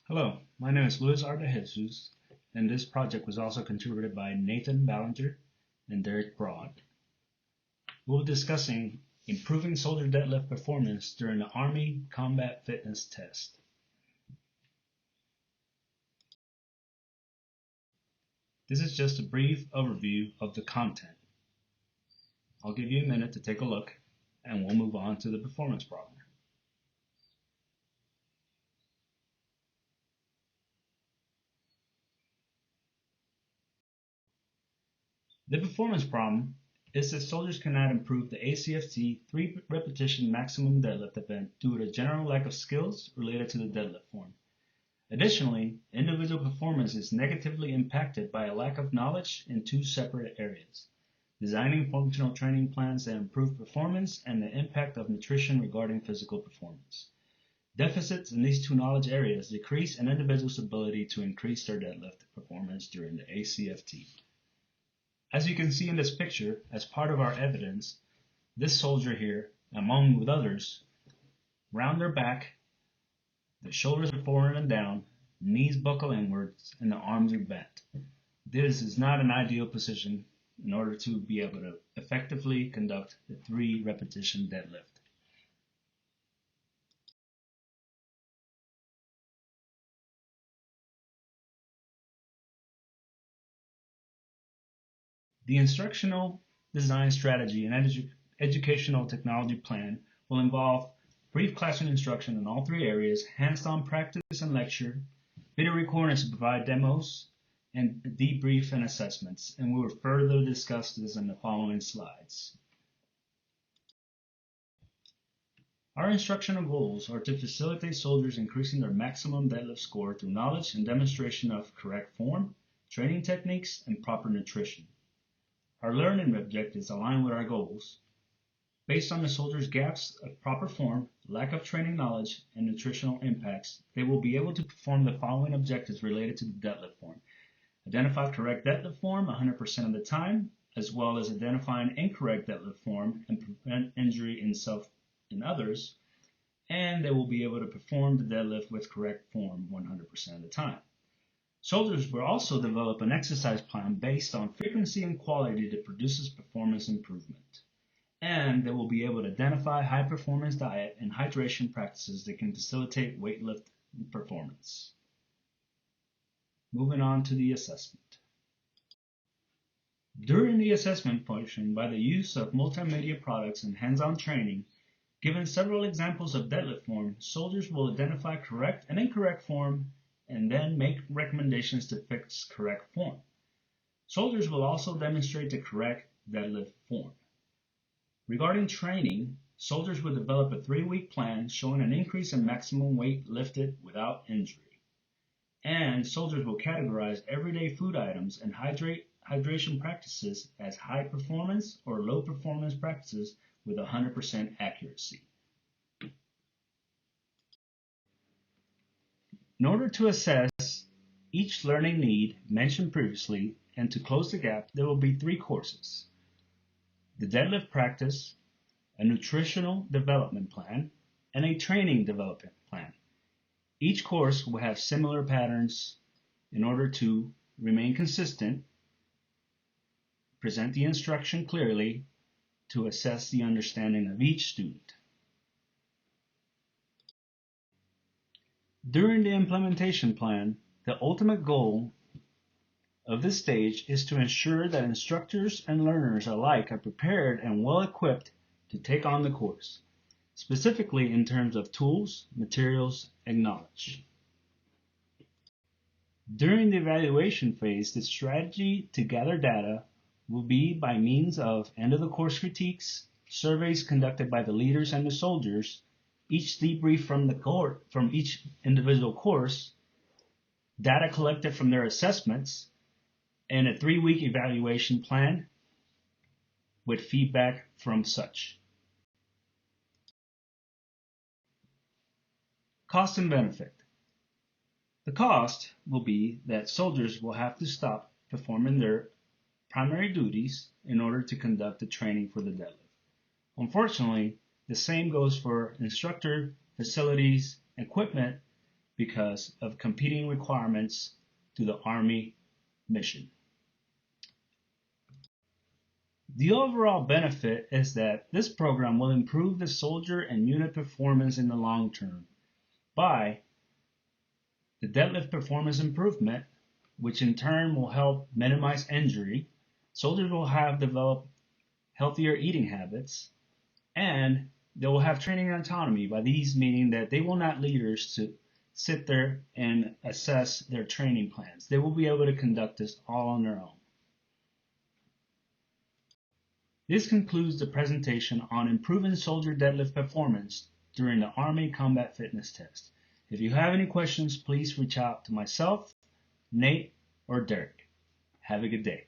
Hello, my name is Luis Artejesus, and this project was also contributed by Nathan Ballinger and Derek Broad. We'll be discussing improving soldier deadlift performance during the Army Combat Fitness Test. This is just a brief overview of the content. I'll give you a minute to take a look, and we'll move on to the performance problem. The performance problem is that soldiers cannot improve the ACFT 3 repetition maximum deadlift event due to a general lack of skills related to the deadlift form. Additionally, individual performance is negatively impacted by a lack of knowledge in two separate areas: designing functional training plans that improve performance and the impact of nutrition regarding physical performance. Deficits in these two knowledge areas decrease an individual's ability to increase their deadlift performance during the ACFT. As you can see in this picture, as part of our evidence, this soldier here, among with others, round their back, the shoulders are forward and down, knees buckle inwards, and the arms are bent. This is not an ideal position in order to be able to effectively conduct the 3 repetition deadlift. The instructional design strategy and educational technology plan will involve brief classroom instruction in all 3 areas, hands-on practice and lecture, video recordings to provide demos, and debrief and assessments, and we will further discuss this in the following slides. Our instructional goals are to facilitate soldiers increasing their maximum deadlift score through knowledge and demonstration of correct form, training techniques, and proper nutrition. Our learning objectives align with our goals. Based on the soldiers' gaps of proper form, lack of training knowledge, and nutritional impacts, they will be able to perform the following objectives related to the deadlift form: identify correct deadlift form 100% of the time, as well as identifying incorrect deadlift form and prevent injury in self and others, and they will be able to perform the deadlift with correct form 100% of the time. Soldiers will also develop an exercise plan based on frequency and quality that produces performance improvement. And they will be able to identify high-performance diet and hydration practices that can facilitate weightlift performance. Moving on to the assessment. During the assessment portion, by the use of multimedia products and hands-on training, given several examples of deadlift form, soldiers will identify correct and incorrect form and then make recommendations to fix correct form. Soldiers will also demonstrate the correct deadlift form. Regarding training, soldiers will develop a 3-week plan showing an increase in maximum weight lifted without injury. And soldiers will categorize everyday food items and hydration practices as high performance or low performance practices with 100% accuracy. In order to assess each learning need mentioned previously and to close the gap, there will be 3 courses: the deadlift practice, a nutritional development plan, and a training development plan. Each course will have similar patterns in order to remain consistent, present the instruction clearly to assess the understanding of each student. During the implementation plan, the ultimate goal of this stage is to ensure that instructors and learners alike are prepared and well equipped to take on the course, specifically in terms of tools, materials, and knowledge. During the evaluation phase, the strategy to gather data will be by means of end-of-the-course critiques, surveys conducted by the leaders and the soldiers, each debrief from each individual course, data collected from their assessments, and a 3-week evaluation plan with feedback from such. Cost and benefit. The cost will be that soldiers will have to stop performing their primary duties in order to conduct the training for the deadlift. Unfortunately, the same goes for instructor, facilities, equipment, because of competing requirements to the Army mission. The overall benefit is that this program will improve the soldier and unit performance in the long term by the deadlift performance improvement, which in turn will help minimize injury. Soldiers will have developed healthier eating habits, and they will have training autonomy, by these meaning that they will not leaders to sit there and assess their training plans. They will be able to conduct this all on their own. This concludes the presentation on improving soldier deadlift performance during the Army Combat Fitness Test. If you have any questions, please reach out to myself, Nate, or Derek. Have a good day.